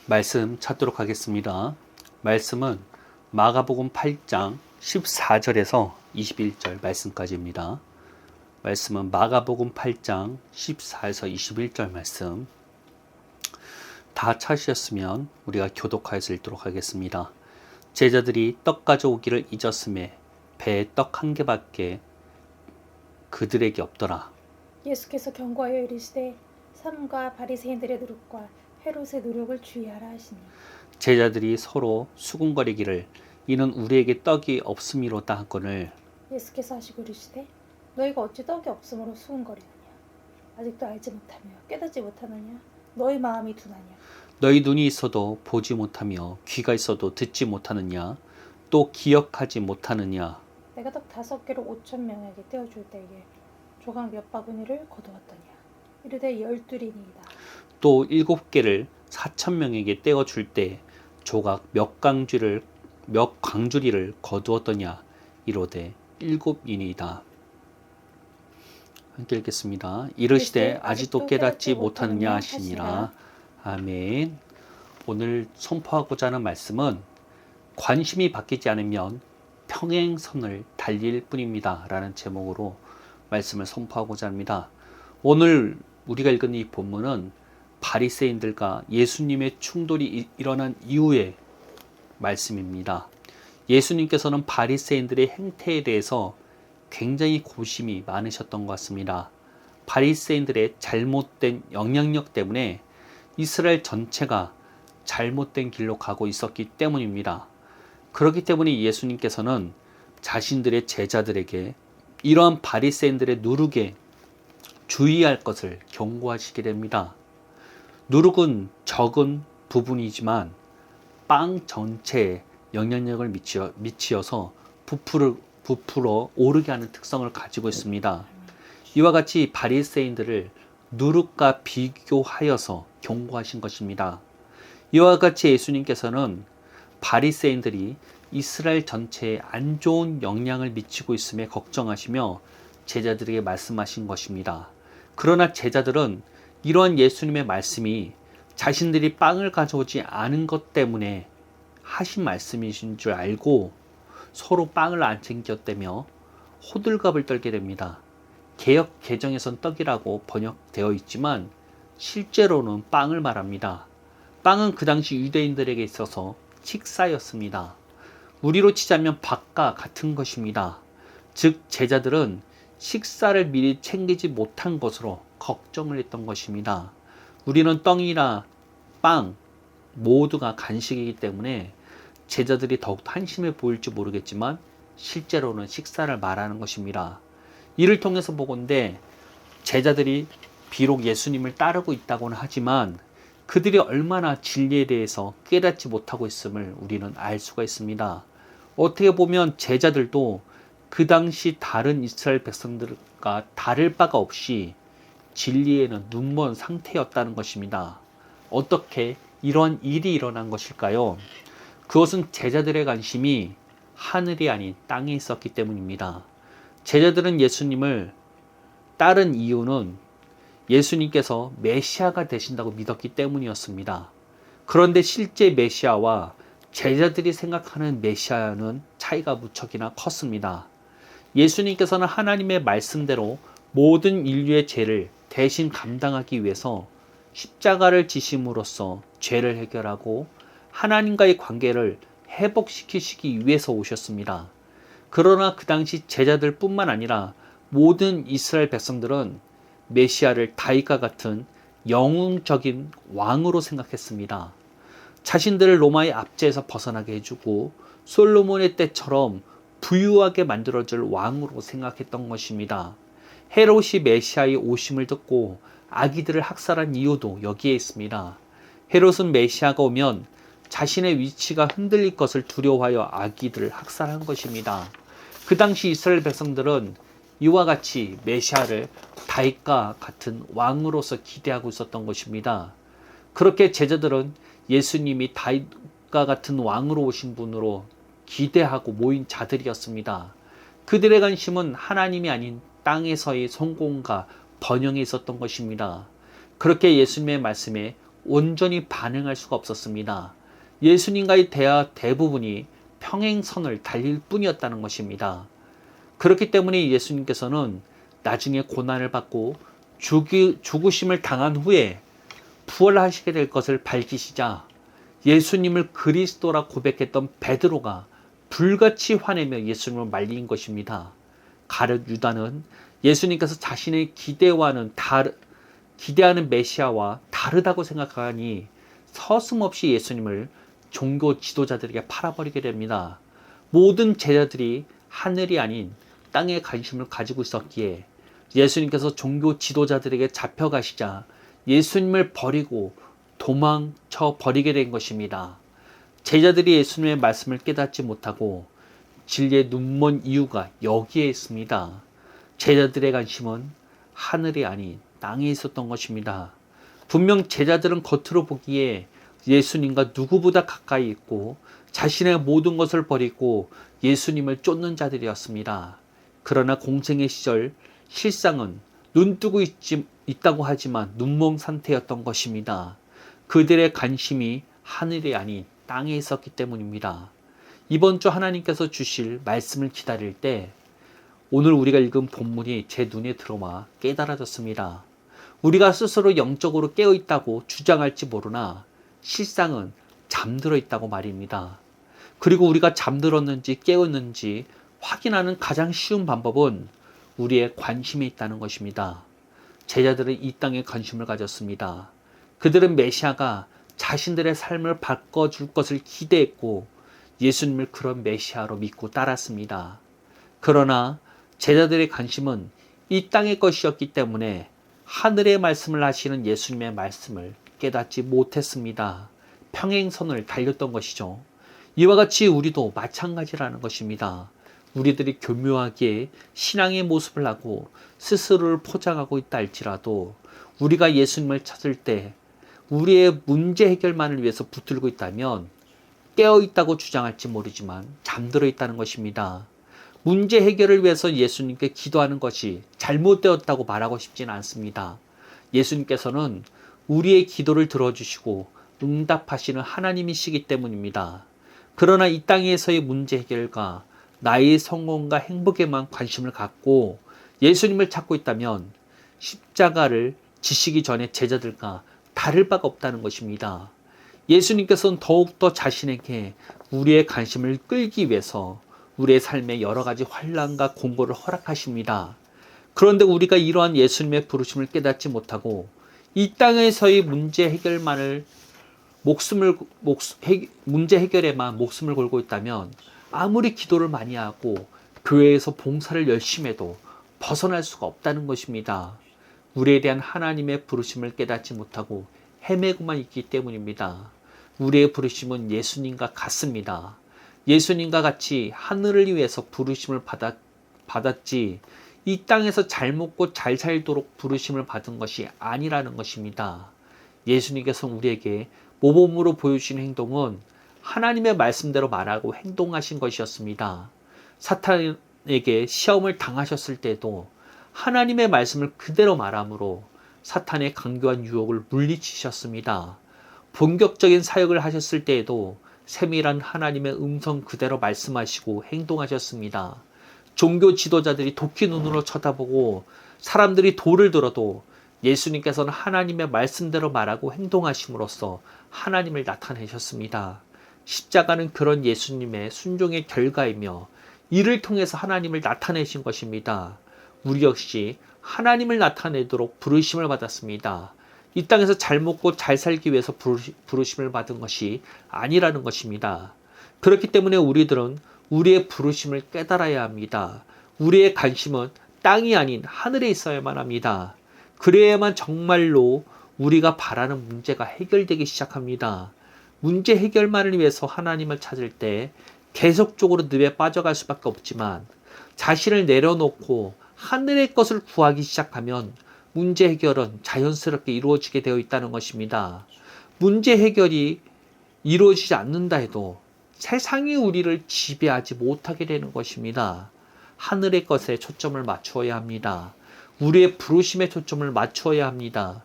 말씀 찾도록 하겠습니다. 말씀은 마가복음 8장 14절에서 21절 말씀까지입니다. 말씀은 마가복음 8장 14에서 21절 말씀. 다 찾으셨으면 우리가 교독하여서 읽도록 하겠습니다. 제자들이 떡 가져오기를 잊었음에 배에 떡 한 개밖에 그들에게 없더라. 예수께서 경고하여 이르시되 삼가 바리새인들의 노릇과 헤롯의 노력을 주의하라 하시니 제자들이 서로 수군거리기를 이는 우리에게 떡이 없음이로다 하거늘 예수께서 하시고 이르시되 너희가 어찌 떡이 없으므로 수군거리느냐 아직도 알지 못하며 깨닫지 못하느냐 너희 마음이 둔하냐 너희 눈이 있어도 보지 못하며 귀가 있어도 듣지 못하느냐 또 기억하지 못하느냐. 내가 떡 5개를 5,000명에게 떼어줄 때에 조각 몇 바구니를 거두었더냐 이르되 12이니이다 또 7개를 4,000명에게 떼어줄 때 조각 몇 광주리를 거두었더냐 이로되 7이니이다. 함께 읽겠습니다. 이르시되 아직도 깨닫지 못하느냐 하시니라. 아멘. 오늘 선포하고자 하는 말씀은 관심이 바뀌지 않으면 평행선을 달릴 뿐입니다 라는 제목으로 말씀을 선포하고자 합니다. 오늘 우리가 읽은 이 본문은 바리새인들과 예수님의 충돌이 일어난 이후의 말씀입니다. 예수님께서는 바리새인들의 행태에 대해서 굉장히 고심이 많으셨던 것 같습니다. 바리새인들의 잘못된 영향력 때문에 이스라엘 전체가 잘못된 길로 가고 있었기 때문입니다. 그렇기 때문에 예수님께서는 자신들의 제자들에게 이러한 바리새인들의 누룩에 주의할 것을 경고하시게 됩니다. 누룩은 적은 부분이지만 빵 전체에 영향력을 미치어서 부풀어 오르게 하는 특성을 가지고 있습니다. 이와 같이 바리새인들을 누룩과 비교하여서 경고하신 것입니다. 이와 같이 예수님께서는 바리새인들이 이스라엘 전체에 안 좋은 영향을 미치고 있음에 걱정하시며 제자들에게 말씀하신 것입니다. 그러나 제자들은 이러한 예수님의 말씀이 자신들이 빵을 가져오지 않은 것 때문에 하신 말씀이신 줄 알고 서로 빵을 안 챙겼다며 호들갑을 떨게 됩니다. 개역 개정에선 떡이라고 번역되어 있지만 실제로는 빵을 말합니다. 빵은 그 당시 유대인들에게 있어서 식사였습니다. 우리로 치자면 밥과 같은 것입니다. 즉 제자들은 식사를 미리 챙기지 못한 것으로 걱정을 했던 것입니다. 우리는 떡이나 빵 모두가 간식이기 때문에 제자들이 더욱 한심해 보일지 모르겠지만 실제로는 식사를 말하는 것입니다. 이를 통해서 보건대 제자들이 비록 예수님을 따르고 있다고는 하지만 그들이 얼마나 진리에 대해서 깨닫지 못하고 있음을 우리는 알 수가 있습니다. 어떻게 보면 제자들도 그 당시 다른 이스라엘 백성들과 다를 바가 없이 진리에는 눈먼 상태였다는 것입니다. 어떻게 이러한 일이 일어난 것일까요? 그것은 제자들의 관심이 하늘이 아닌 땅에 있었기 때문입니다. 제자들은 예수님을 따른 이유는 예수님께서 메시아가 되신다고 믿었기 때문이었습니다. 그런데 실제 메시아와 제자들이 생각하는 메시아는 차이가 무척이나 컸습니다. 예수님께서는 하나님의 말씀대로 모든 인류의 죄를 대신 감당하기 위해서 십자가를 지심으로써 죄를 해결하고 하나님과의 관계를 회복시키시기 위해서 오셨습니다. 그러나 그 당시 제자들 뿐만 아니라 모든 이스라엘 백성들은 메시아를 다윗과 같은 영웅적인 왕으로 생각했습니다. 자신들을 로마의 압제에서 벗어나게 해주고 솔로몬의 때처럼 부유하게 만들어줄 왕으로 생각했던 것입니다. 헤롯이 메시아의 오심을 듣고 아기들을 학살한 이유도 여기에 있습니다. 헤롯은 메시아가 오면 자신의 위치가 흔들릴 것을 두려워하여 아기들을 학살한 것입니다. 그 당시 이스라엘 백성들은 이와 같이 메시아를 다윗과 같은 왕으로서 기대하고 있었던 것입니다. 그렇게 제자들은 예수님이 다윗과 같은 왕으로 오신 분으로 기대하고 모인 자들이었습니다. 그들의 관심은 하나님이 아닌 땅에서의 성공과 번영에 있었던 것입니다. 그렇게 예수님의 말씀에 온전히 반응할 수가 없었습니다. 예수님과의 대화 대부분이 평행선을 달릴 뿐이었다는 것입니다. 그렇기 때문에 예수님께서는 나중에 고난을 받고 죽으심을 당한 후에 부활하시게 될 것을 밝히시자 예수님을 그리스도라 고백했던 베드로가 불같이 화내며 예수님을 말린 것입니다. 가룟 유다는 예수님께서 자신의 기대하는 메시아와 다르다고 생각하니 서슴없이 예수님을 종교 지도자들에게 팔아버리게 됩니다. 모든 제자들이 하늘이 아닌 땅에 관심을 가지고 있었기에 예수님께서 종교 지도자들에게 잡혀가시자 예수님을 버리고 도망쳐 버리게 된 것입니다. 제자들이 예수님의 말씀을 깨닫지 못하고 진리에 눈먼 이유가 여기에 있습니다. 제자들의 관심은 하늘이 아닌 땅에 있었던 것입니다. 분명 제자들은 겉으로 보기에 예수님과 누구보다 가까이 있고 자신의 모든 것을 버리고 예수님을 쫓는 자들이었습니다. 그러나 공생의 시절 실상은 눈뜨고 있다고 하지만 눈먼 상태였던 것입니다. 그들의 관심이 하늘이 아닌 땅에 있었기 때문입니다. 이번 주 하나님께서 주실 말씀을 기다릴 때 오늘 우리가 읽은 본문이 제 눈에 들어와 깨달아졌습니다. 우리가 스스로 영적으로 깨어있다고 주장할지 모르나 실상은 잠들어 있다고 말입니다. 그리고 우리가 잠들었는지 깨었는지 확인하는 가장 쉬운 방법은 우리의 관심에 있다는 것입니다. 제자들은 이 땅에 관심을 가졌습니다. 그들은 메시아가 자신들의 삶을 바꿔줄 것을 기대했고 예수님을 그런 메시아로 믿고 따랐습니다. 그러나 제자들의 관심은 이 땅의 것이었기 때문에 하늘의 말씀을 하시는 예수님의 말씀을 깨닫지 못했습니다. 평행선을 달렸던 것이죠. 이와 같이 우리도 마찬가지라는 것입니다. 우리들이 교묘하게 신앙의 모습을 하고 스스로를 포장하고 있다 할지라도 우리가 예수님을 찾을 때 우리의 문제 해결만을 위해서 붙들고 있다면 깨어있다고 주장할지 모르지만 잠들어 있다는 것입니다. 문제 해결을 위해서 예수님께 기도하는 것이 잘못되었다고 말하고 싶지는 않습니다. 예수님께서는 우리의 기도를 들어주시고 응답하시는 하나님이시기 때문입니다. 그러나 이 땅에서의 문제 해결과 나의 성공과 행복에만 관심을 갖고 예수님을 찾고 있다면 십자가를 지시기 전에 제자들과 다를 바가 없다는 것입니다. 예수님께서는 더욱더 자신에게 우리의 관심을 끌기 위해서 우리의 삶에 여러 가지 환난과 공고를 허락하십니다. 그런데 우리가 이러한 예수님의 부르심을 깨닫지 못하고 이 땅에서의 문제 해결만을 문제 해결에만 목숨을 걸고 있다면 아무리 기도를 많이 하고 교회에서 봉사를 열심히 해도 벗어날 수가 없다는 것입니다. 우리에 대한 하나님의 부르심을 깨닫지 못하고 헤매고만 있기 때문입니다. 우리의 부르심은 예수님과 같습니다. 예수님과 같이 하늘을 위해서 부르심을 받았지 이 땅에서 잘 먹고 잘 살도록 부르심을 받은 것이 아니라는 것입니다. 예수님께서 우리에게 모범으로 보여주신 행동은 하나님의 말씀대로 말하고 행동하신 것이었습니다. 사탄에게 시험을 당하셨을 때도 하나님의 말씀을 그대로 말함으로 사탄의 강교한 유혹을 물리치셨습니다. 본격적인 사역을 하셨을 때에도 세밀한 하나님의 음성 그대로 말씀하시고 행동하셨습니다. 종교 지도자들이 도끼 눈으로 쳐다보고 사람들이 돌을 들어도 예수님께서는 하나님의 말씀대로 말하고 행동하심으로써 하나님을 나타내셨습니다. 십자가는 그런 예수님의 순종의 결과이며 이를 통해서 하나님을 나타내신 것입니다. 우리 역시 하나님을 나타내도록 부르심을 받았습니다. 이 땅에서 잘 먹고 잘 살기 위해서 부르심을 받은 것이 아니라는 것입니다. 그렇기 때문에 우리들은 우리의 부르심을 깨달아야 합니다. 우리의 관심은 땅이 아닌 하늘에 있어야만 합니다. 그래야만 정말로 우리가 바라는 문제가 해결되기 시작합니다. 문제 해결만을 위해서 하나님을 찾을 때 계속적으로 늪에 빠져갈 수밖에 없지만 자신을 내려놓고 하늘의 것을 구하기 시작하면 문제 해결은 자연스럽게 이루어지게 되어 있다는 것입니다. 문제 해결이 이루어지지 않는다 해도 세상이 우리를 지배하지 못하게 되는 것입니다. 하늘의 것에 초점을 맞추어야 합니다. 우리의 부르심에 초점을 맞추어야 합니다.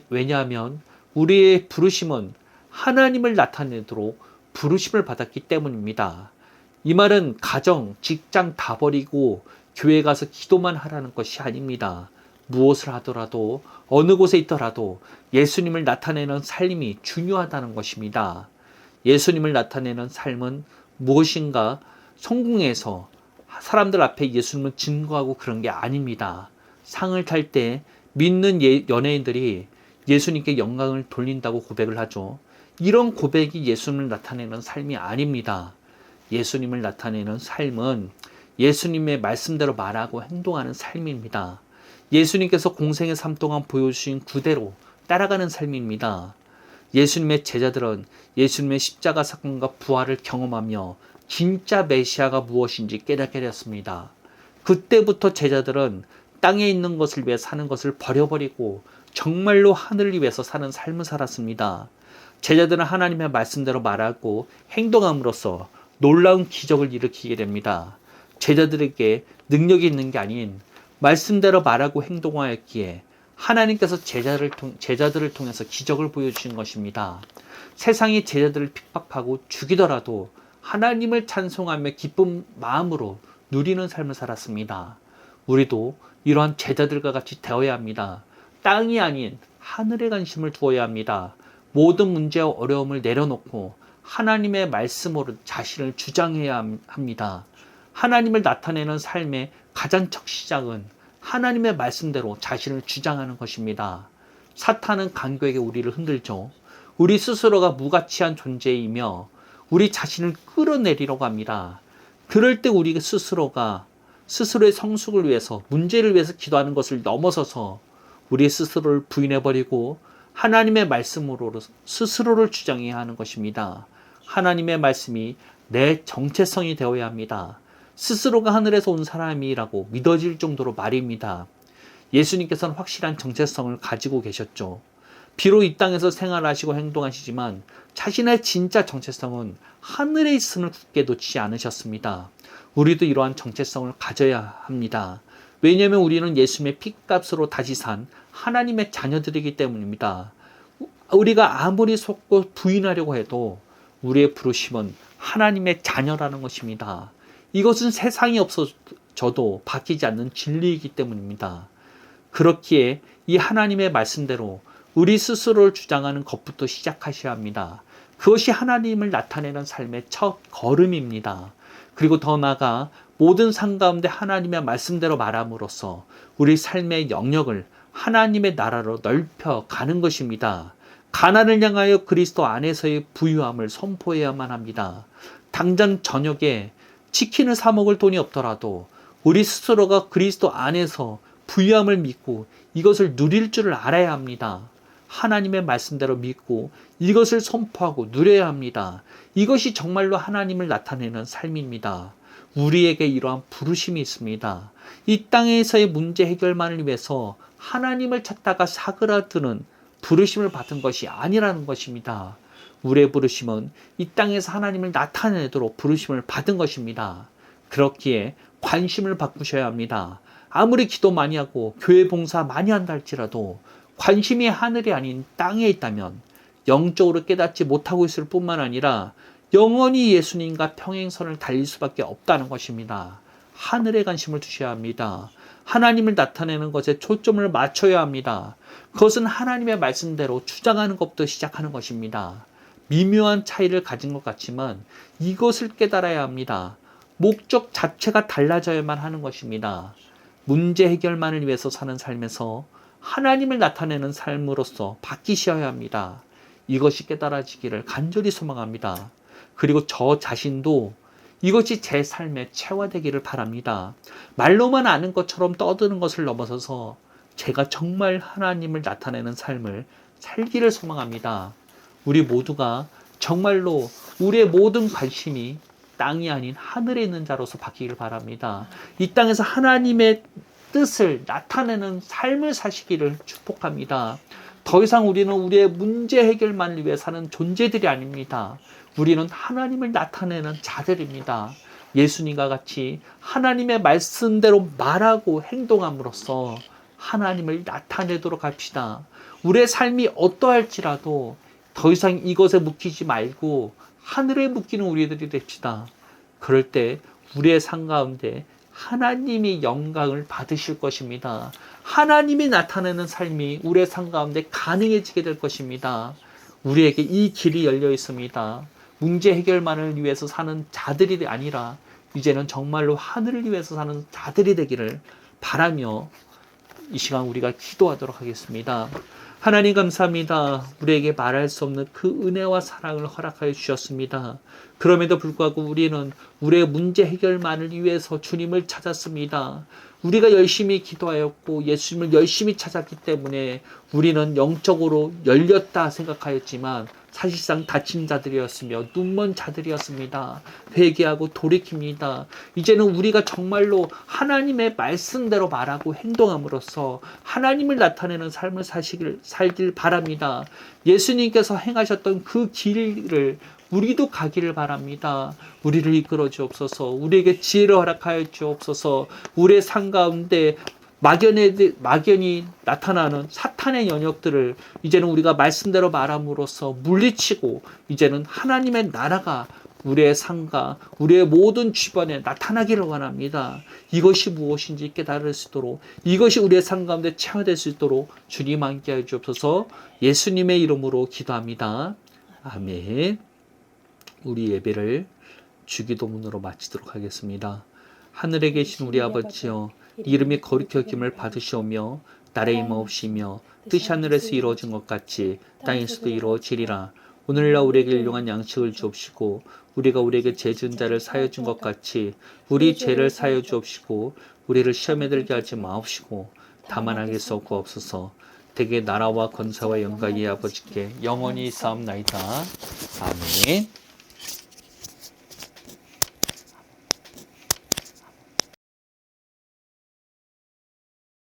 왜냐하면 우리의 부르심은 하나님을 나타내도록 부르심을 받았기 때문입니다. 이 말은 가정, 직장 다 버리고 교회 가서 기도만 하라는 것이 아닙니다. 무엇을 하더라도 어느 곳에 있더라도 예수님을 나타내는 삶이 중요하다는 것입니다. 예수님을 나타내는 삶은 무엇인가 성공해서 사람들 앞에 예수님을 증거하고 그런 게 아닙니다. 상을 탈 때 믿는 연예인들이 예수님께 영광을 돌린다고 고백을 하죠. 이런 고백이 예수님을 나타내는 삶이 아닙니다. 예수님을 나타내는 삶은 예수님의 말씀대로 말하고 행동하는 삶입니다. 예수님께서 공생의 삶 동안 보여주신 그대로 따라가는 삶입니다. 예수님의 제자들은 예수님의 십자가 사건과 부활을 경험하며 진짜 메시아가 무엇인지 깨닫게 되었습니다. 그때부터 제자들은 땅에 있는 것을 위해 사는 것을 버려버리고 정말로 하늘을 위해서 사는 삶을 살았습니다. 제자들은 하나님의 말씀대로 말하고 행동함으로써 놀라운 기적을 일으키게 됩니다. 제자들에게 능력이 있는 게 아닌 말씀대로 말하고 행동하였기에 하나님께서 제자들을 통해서 기적을 보여주신 것입니다. 세상이 제자들을 핍박하고 죽이더라도 하나님을 찬송하며 기쁜 마음으로 누리는 삶을 살았습니다. 우리도 이러한 제자들과 같이 되어야 합니다. 땅이 아닌 하늘에 관심을 두어야 합니다. 모든 문제와 어려움을 내려놓고 하나님의 말씀으로 자신을 주장해야 합니다. 하나님을 나타내는 삶의 가장 첫 시작은 하나님의 말씀대로 자신을 주장하는 것입니다. 사탄은 간교하게 우리를 흔들죠. 우리 스스로가 무가치한 존재이며 우리 자신을 끌어내리려고 합니다. 그럴 때 우리 스스로가 스스로의 성숙을 위해서, 문제를 위해서 기도하는 것을 넘어서서 우리 스스로를 부인해버리고 하나님의 말씀으로 스스로를 주장해야 하는 것입니다. 하나님의 말씀이 내 정체성이 되어야 합니다. 스스로가 하늘에서 온 사람이라고 믿어질 정도로 말입니다. 예수님께서는 확실한 정체성을 가지고 계셨죠. 비록 이 땅에서 생활하시고 행동하시지만 자신의 진짜 정체성은 하늘에 있음을 굳게 놓지 않으셨습니다. 우리도 이러한 정체성을 가져야 합니다. 왜냐하면 우리는 예수님의 핏값으로 다시 산 하나님의 자녀들이기 때문입니다. 우리가 아무리 속고 부인하려고 해도 우리의 부르심은 하나님의 자녀라는 것입니다. 이것은 세상이 없어져도 바뀌지 않는 진리이기 때문입니다. 그렇기에 이 하나님의 말씀대로 우리 스스로를 주장하는 것부터 시작하셔야 합니다. 그것이 하나님을 나타내는 삶의 첫 걸음입니다. 그리고 더 나아가 모든 삶 가운데 하나님의 말씀대로 말함으로써 우리 삶의 영역을 하나님의 나라로 넓혀가는 것입니다. 가난을 향하여 그리스도 안에서의 부유함을 선포해야만 합니다. 당장 저녁에 치킨을 사 먹을 돈이 없더라도 우리 스스로가 그리스도 안에서 부유함을 믿고 이것을 누릴 줄을 알아야 합니다. 하나님의 말씀대로 믿고 이것을 선포하고 누려야 합니다. 이것이 정말로 하나님을 나타내는 삶입니다. 우리에게 이러한 부르심이 있습니다. 이 땅에서의 문제 해결만을 위해서 하나님을 찾다가 사그라드는 부르심을 받은 것이 아니라는 것입니다. 우리의 부르심은 이 땅에서 하나님을 나타내도록 부르심을 받은 것입니다. 그렇기에 관심을 바꾸셔야 합니다. 아무리 기도 많이 하고 교회 봉사 많이 한다 할지라도 관심이 하늘이 아닌 땅에 있다면 영적으로 깨닫지 못하고 있을 뿐만 아니라 영원히 예수님과 평행선을 달릴 수밖에 없다는 것입니다. 하늘에 관심을 두셔야 합니다. 하나님을 나타내는 것에 초점을 맞춰야 합니다. 그것은 하나님의 말씀대로 주장하는 것부터 시작하는 것입니다. 미묘한 차이를 가진 것 같지만 이것을 깨달아야 합니다. 목적 자체가 달라져야만 하는 것입니다. 문제 해결만을 위해서 사는 삶에서 하나님을 나타내는 삶으로서 바뀌셔야 합니다. 이것이 깨달아지기를 간절히 소망합니다. 그리고 저 자신도 이것이 제 삶에 체화되기를 바랍니다. 말로만 아는 것처럼 떠드는 것을 넘어서서 제가 정말 하나님을 나타내는 삶을 살기를 소망합니다. 우리 모두가 정말로 우리의 모든 관심이 땅이 아닌 하늘에 있는 자로서 바뀌기를 바랍니다. 이 땅에서 하나님의 뜻을 나타내는 삶을 사시기를 축복합니다. 더 이상 우리는 우리의 문제 해결만을 위해 사는 존재들이 아닙니다. 우리는 하나님을 나타내는 자들입니다. 예수님과 같이 하나님의 말씀대로 말하고 행동함으로써 하나님을 나타내도록 합시다. 우리의 삶이 어떠할지라도 더 이상 이것에 묶이지 말고 하늘에 묶이는 우리들이 됩시다. 그럴 때 우리의 삶 가운데 하나님이 영광을 받으실 것입니다. 하나님이 나타내는 삶이 우리의 삶 가운데 가능해지게 될 것입니다. 우리에게 이 길이 열려 있습니다. 문제 해결만을 위해서 사는 자들이 아니라 이제는 정말로 하늘을 위해서 사는 자들이 되기를 바라며 이 시간 우리가 기도하도록 하겠습니다. 하나님 감사합니다. 우리에게 말할 수 없는 그 은혜와 사랑을 허락하여 주셨습니다. 그럼에도 불구하고 우리는 우리의 문제 해결만을 위해서 주님을 찾았습니다. 우리가 열심히 기도하였고 예수님을 열심히 찾았기 때문에 우리는 영적으로 열렸다 생각하였지만 사실상 다친 자들이었으며 눈먼 자들이었습니다. 회개하고 돌이킵니다. 이제는 우리가 정말로 하나님의 말씀대로 말하고 행동함으로써 하나님을 나타내는 삶을 살길 바랍니다. 예수님께서 행하셨던 그 길을 우리도 가기를 바랍니다. 우리를 이끌어 주옵소서. 우리에게 지혜를 허락하여 주옵소서. 우리의 삶 가운데 막연히 나타나는 사탄의 영역들을 이제는 우리가 말씀대로 말함으로써 물리치고 이제는 하나님의 나라가 우리의 삶과 우리의 모든 주변에 나타나기를 원합니다. 이것이 무엇인지 깨달을 수 있도록, 이것이 우리의 삶 가운데 체화될 수 있도록 주님 함께하여 주옵소서. 예수님의 이름으로 기도합니다. 아멘. 우리 예배를 주기도문으로 마치도록 하겠습니다. 하늘에 계신 우리 아버지여, 이름이 거룩히 여김을 받으시오며 나라의 임하옵시며 뜻이 하늘에서 이루어진 것 같이 땅에서도 이루어지리라. 오늘날 우리에게 일용한 양식을 주옵시고 우리가 우리에게 죄 지은 자를 사하여 준 것 같이 우리 죄를 사하여 주옵시고 우리를 시험에 들게 하지 마옵시고 다만 악에서 구하옵소서. 대개 나라와 권세와 영광이 아버지께 영원히 있사옵나이다. 아멘.